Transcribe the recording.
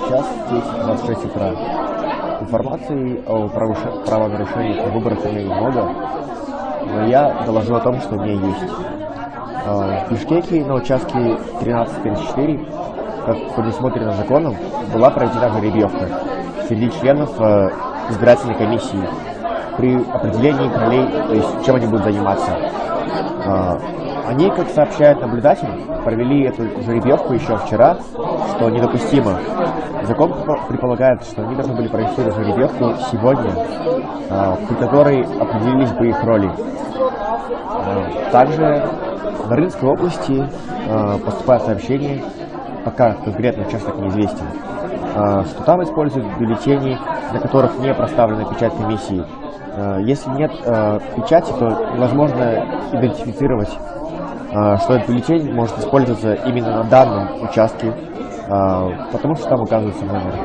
Сейчас здесь 26 утра. Информации о правонарушениях и выборах у меня немного, но я доложу о том, что у меня есть. В Бишкеке на участке 1334, как предусмотрено законом, была проведена жеребьевка среди членов избирательной комиссии при определении ролей, то есть чем они будут заниматься. Они, как сообщает наблюдатель, провели эту жеребьевку еще вчера, что недопустимо. Закон предполагает, что они должны были провести эту жеребьевку сегодня, при которой определились бы их роли. Также в Нарынской области поступает сообщение, пока конкретный участок неизвестен, что там используют бюллетени, на которых не проставлена печать комиссии. Если нет печати, то невозможно идентифицировать, что этот бюллетень может использоваться именно на данном участке, потому что там указывается номер.